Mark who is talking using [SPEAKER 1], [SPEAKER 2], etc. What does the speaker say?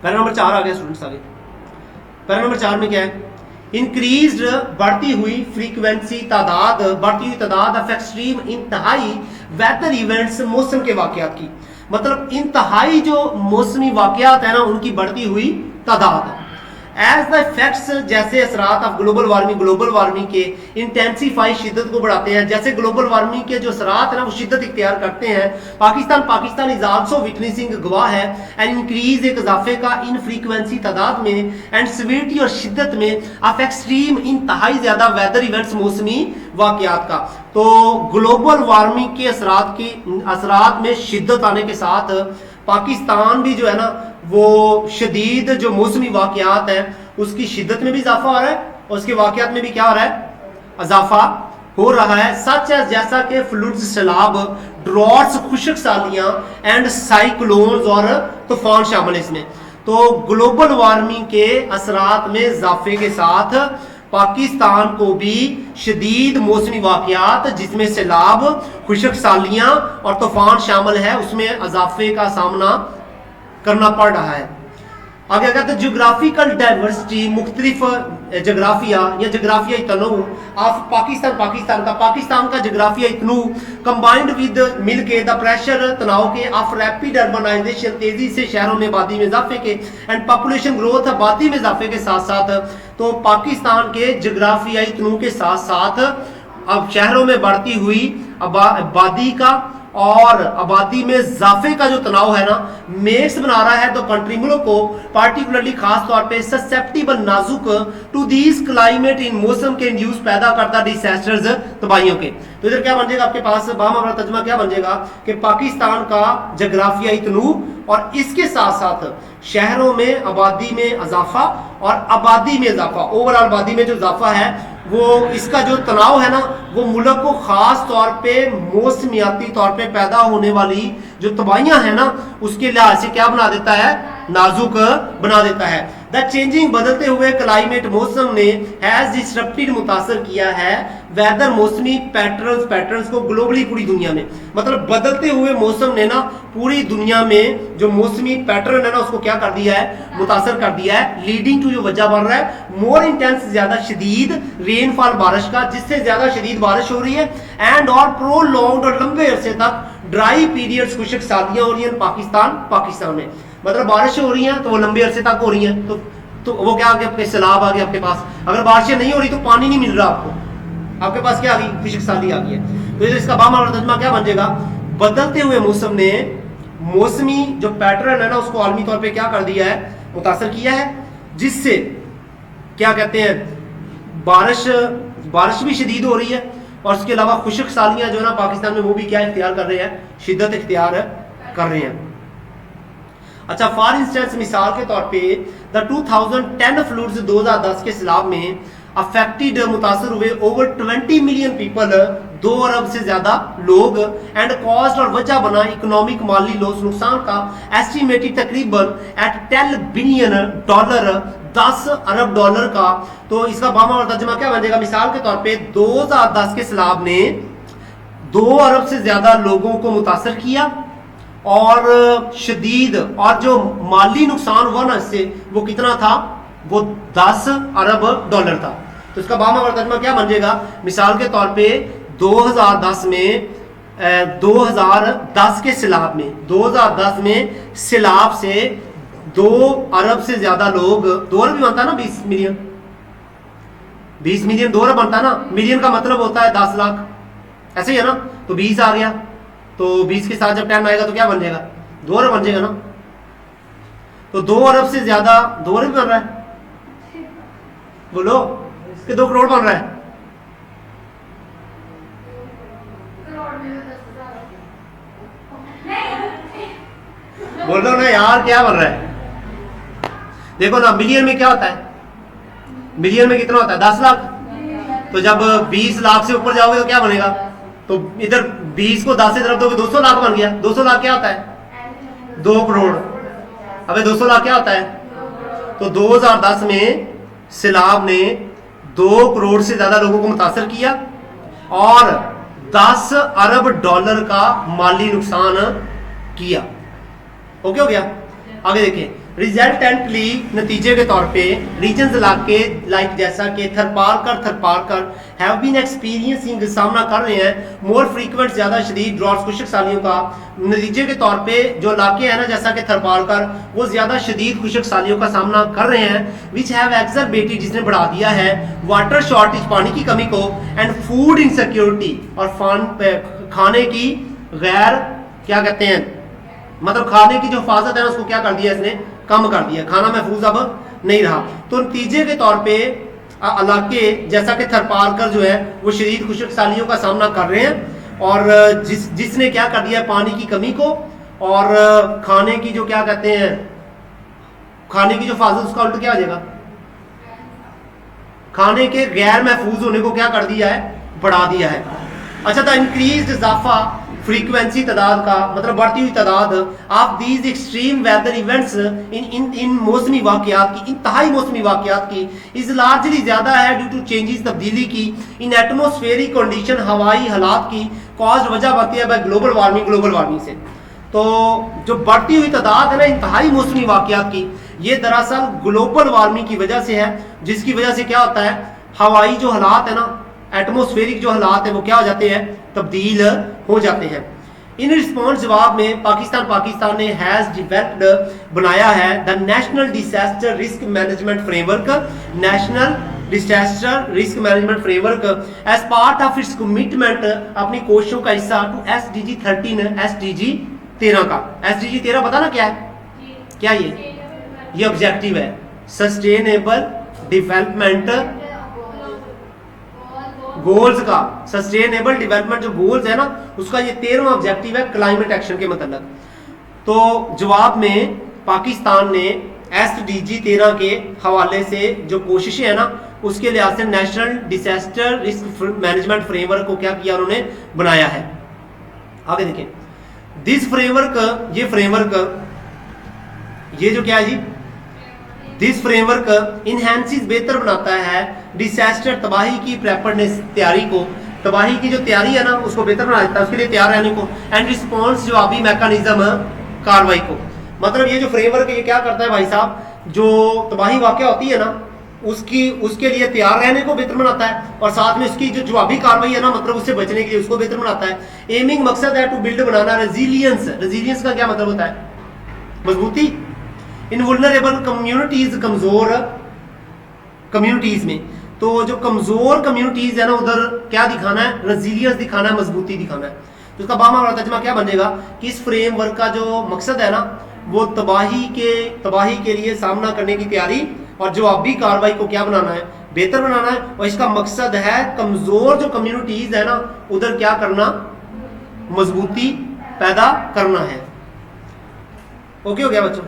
[SPEAKER 1] Para number 4 आ गया students आगे। Para number 4 में क्या है? इंक्रीज्ड बढ़ती हुई फ्रीक्वेंसी तादाद, बढ़ती हुई तादाद ऑफ एक्सट्रीम इंतहाई वेदर इवेंट्स, मौसम के वाकयात की, मतलब इंतहाई जो मौसमी वाकयात है ना उनकी बढ़ती हुई तादाद। एज द इफेक्ट्स, जैसे असरात ऑफ ग्लोबल वार्मिंग के इंटेंसिफाई, शिद्दत को बढ़ाते हैं। जैसे ग्लोबल वार्मिंग के जो असरात है ना वो शिद्दत इख्तियार करते हैं। पाकिस्तान इज आल्सो विटनेसिंग, गवाह है, एंड इंक्रीज, एक इजाफे का, इन फ्रीक्वेंसी तादाद में, एंड सिवियरिटी और शिद्दत में, ऑफ एक्सट्रीम, इंतहाई ज्यादा वेदर इवेंट्स, मौसमी वाकयात का। तो ग्लोबल वार्मिंग के असरात में शिद्दत आने के साथ पाकिस्तान भी जो है ना वो शदीद जो मौसमी वाकयात है उसकी शिद्दत में भी इजाफा हो रहा है और उसके वाकयात में भी क्या हो रहा है? इजाफा हो रहा है। सच है जैसा कि फ्लूड्स, सैलाब, ड्रॉट्स, खुशक सालियां, एंड साइक्लोन्स और तूफान शामिल है इसमें। तो ग्लोबल वार्मिंग के असरात में इजाफे के साथ पाकिस्तान को भी शदीद मौसमी वाकयात जिसमें सैलाब, खुशक सालियां और तूफान शामिल है उसमें इजाफे का सामना करना पड़ रहा है। आगे कहते हैं जियोग्राफिकल डाइवर्सिटी, मुख्तलिफ जोग्राफिया या जोग्राफियाई तनों ऑफ पाकिस्तान का जोग्राफियाई तनों कंबाइंड विद मिलके द प्रेशर, तनाव के, ऑफ रैपिड अर्बनाइजेशन, तेजी से शहरों में आबादी में इजाफे के, एंड पॉपुलेशन ग्रोथ, आबादी में इजाफे के साथ साथ, तो पाकिस्तान के जोग्राफियाई तनों के साथ साथ अब शहरों में बढ़ती हुई आबादी का और आबादी में इजाफे का जो तनाव है ना मेक्स बना रहा है तो कंट्री मुल्क को पार्टिकुलरली खास तौर पे ससेप्टिबल, नाजुक टू दीज क्लाइमेट, इन मौसम के इंड्यूस पैदा करता डिसास्टर्स, तबाहियों के। तो इधर क्या बन जाएगा आपके पास बाहमारा तर्जुमा क्या बन जाएगा कि पाकिस्तान का जोग्राफियाई तनू और इसके साथ साथ शहरों में आबादी में इजाफा और आबादी में इजाफा, ओवरऑल आबादी में जो इजाफा है वो इसका जो तनाव है ना वो मुल्क को खास तौर पे मौसमियाती तौर पे पैदा होने वाली जो तबाहियां हैं ना उसके लिहाज से क्या बना देता है? नाजुक बना देता है। द चेंजिंग, बदलते हुए क्लाइमेट, मौसम ने हैज डिसरप्टेड, मुतासर किया है वेदर, मौसमी पैटर्न्स को ग्लोबली, पूरी दुनिया में। मतलब बदलते हुए मौसम ने ना पूरी दुनिया में जो मौसमी पैटर्न है ना उसको क्या कर दिया है? मुतासर कर दिया है। लीडिंग टू, जो वजह बन रहा है, मोर इंटेंस, ज्यादा शदीद, रेनफॉल, बारिश का, जिससे ज्यादा शदीद बारिश हो रही है, एंड और प्रोलॉन्ग्ड, और लंबे अरसे तक ड्राई पीरियड्स, खुशक सालियां हो रही है पाकिस्तान में। मतलब बारिश हो रही हैं तो वो लंबे अरसे तक हो रही हैं तो वो क्या आ गया? आपके सैलाब आ गया आपके पास। अगर बारिशें नहीं हो रही तो पानी नहीं मिल रहा आपके पास क्या आ गई? खुशक साली आ गई है। तो इसका बाहमारा तर्जुमा क्या बन जाएगा? बदलते हुए मौसम ने मौसमी जो पैटर्न है ना उसको आलमी तौर पे क्या कर दिया है? मुतासर किया है, जिससे क्या कहते हैं बारिश भी शदीद हो रही है और उसके अलावा खुशक सालियां जो है ना पाकिस्तान में वो भी क्या इख्तियार कर रहे हैं? शिद्दत इख्तियार कर रहे हैं। अच्छा, फॉर इंस्टेंस, मिसाल के तौर पे द 2010 फ्लूड्स, 2010 के सैलाब में अफेक्टेड, मुतासर हुए ओवर 20 मिलियन पीपल, 2 अरब से ज्यादा लोग, एंड कॉस्ट, और वजह बना इकोनॉमिक, माली लॉस, नुकसान का, एस्टिमेटेड तकरीबन एट $10 बिलियन, 10 अरब डॉलर का। तो इसका बाहमारा तर्जुमा क्या बन जाएगा? मिसाल के तौर पे 2010 के सैलाब ने 2 अरब से ज्यादा लोगों को मुतासर किया और शदीद, और जो माली नुकसान हुआ ना इससे वो कितना था? वो 10 अरब डॉलर था। तो इसका बाहमारा तर्जुमा क्या बन जाएगा? मिसाल के तौर पे 2010 के सैलाब में 2010 में सैलाब से 2 अरब से ज्यादा लोग, 2 अरब भी बनता ना 20 मिलियन 2 अरब बनता ना, मिलियन का मतलब होता है 10 लाख, ऐसे ही है ना। तो 20 आ गया तो 20 के साथ जब 10 आएगा तो क्या बन जाएगा? 2 अरब बन जाएगा ना। तो 2 अरब से ज्यादा, 2 अरब बन रहा है, बोलो कि 2 करोड़ बन रहा है? बोलो ना यार, क्या बन रहा है? देखो ना, मिलियन में क्या होता है? मिलियन में कितना होता है? 10 लाख। तो जब 20 लाख से ऊपर जाओगे तो क्या बनेगा? तो इधर 20 को 10 से तरफ दोगे 200 लाख बन गया। 200 लाख क्या होता है? 2 करोड़। अबे 200 लाख क्या होता है? तो 2010 में सैलाब ने 2 करोड़ से ज्यादा लोगों को मुतासर किया और 10 अरब डॉलर का माली नुकसान किया। ओके हो गया? आगे देखिए, रिजल्टेंटली नतीजे के तौर पे रीजन्स इलाके लाइक जैसा कि थरपारकर हैव बीन एक्सपीरियंसिंग सामना कर रहे हैं मोर फ्रीक्वेंट ज़्यादा शदीद ड्रॉट्स खुशक सालियों का। नतीजे के तौर पे जो इलाके हैं ना जैसा कि थरपारकर वो ज़्यादा शदीद खुशक सालियों का सामना कर रहे हैं विच हैव एक्सरबेटेड जिसने बढ़ा दिया है वाटर शॉर्टेज पानी की कमी को एंड फूड इनसिक्योरिटी और खाने की गैर क्या कहते हैं मतलब खाने की जो हिफाजत है उसको क्या कर दिया इसने कम कर दिया, खाना महफूज अब नहीं रहा। तो नतीजे के तौर पे इलाके जैसा कि थरपारकर जो है वो शदीद खुशक सालियों का सामना कर रहे हैं और जिसने क्या कर दिया पानी की कमी को और खाने की जो क्या कहते हैं खाने की जो हिफाजत उसका उल्टा क्या हो जाएगा, खाने के गैर महफूज होने को क्या कर दिया है बढ़ा दिया है। अच्छा था इंक्रीज इजाफा फ्रीक्वेंसी तादाद का मतलब बढ़ती हुई तादाद of these extreme weather events इन मौसमी वाकयात की इंतहाई मौसमी वाकयात की इज लार्जली ज़्यादा है ड्यू टू चेंजेस तब्दीली की इन एटमोस्फेरिक कंडीशन हवाई हालात की कॉज वजह बनती है बाय ग्लोबल वार्मिंग से। तो जो बढ़ती हुई तादाद है ना इंतहाई मौसमी वाकयात की ये दरअसल ग्लोबल वार्मिंग की वजह से है जिसकी वजह से क्या होता है हवाई जो हालात है ना एटमोस्फेरिक जो हालात है वो क्या हो जाते हैं तब्दील हो जाते हैं। इन रिस्पॉन्स जवाब में पाकिस्तान ने हैज डेवलप्ड बनाया है the national disaster risk management framework as part of its commitment अपनी कोशिशों का हिस्सा टू SDG 13 SDG 13 का। SDG 13 पता ना क्या है, क्या ये ऑब्जेक्टिव है सस्टेनेबल डेवलपमेंट गोल्स का। सस्टेनेबल डेवलपमेंट जो गोल्स है ना उसका ये 13वां ऑब्जेक्टिव है क्लाइमेट एक्शन के मतलब। तो जवाब में पाकिस्तान ने SDG 13 के हवाले से जो कोशिशें है ना उसके लिहाज से national disaster risk management framework को क्या किया उन्होंने बनाया है। आगे देखें दिस फ्रेमवर्क ये जो क्या है जी दिस फ्रेमवर्क इनहेंसिस बेहतर बनाता है डिजास्टर तबाही की प्रेपरनेस तैयारी को, तबाही की जो तैयारी है ना उसको बेहतर बना देता है उसके लिए तैयार रहने को एंड रिस्पॉन्स जवाबी मैकेनिज्म कार्रवाई को। मतलब ये जो फ्रेमवर्क ये क्या करता है भाई साहब जो तबाही वाक़या होती है ना उसके लिए तैयार रहने को बेहतर बनाता है और साथ में उसकी जो जवाबी कार्रवाई है ना मतलब उससे बचने के लिए उसको बेहतर बनाता है। एमिंग मकसद है टू बिल्ड बनाना रेजिलियंस का क्या मतलब होता है मजबूती इन वुल्नरेबल कम्युनिटीज कमजोर कम्युनिटीज में। तो जो कमजोर कम्युनिटीज है ना उधर क्या दिखाना है रेजिलियंस दिखाना है मजबूती दिखाना है। तो इसका बामा तर्जमा क्या बनेगा कि इस फ्रेमवर्क का जो मकसद है ना वो तबाही के लिए सामना करने की तैयारी और जवाबी कार्रवाई को क्या बनाना है बेहतर बनाना है और इसका मकसद है कमजोर जो कम्युनिटीज है ना उधर क्या करना मजबूती पैदा करना है। ओके हो गया बच्चों।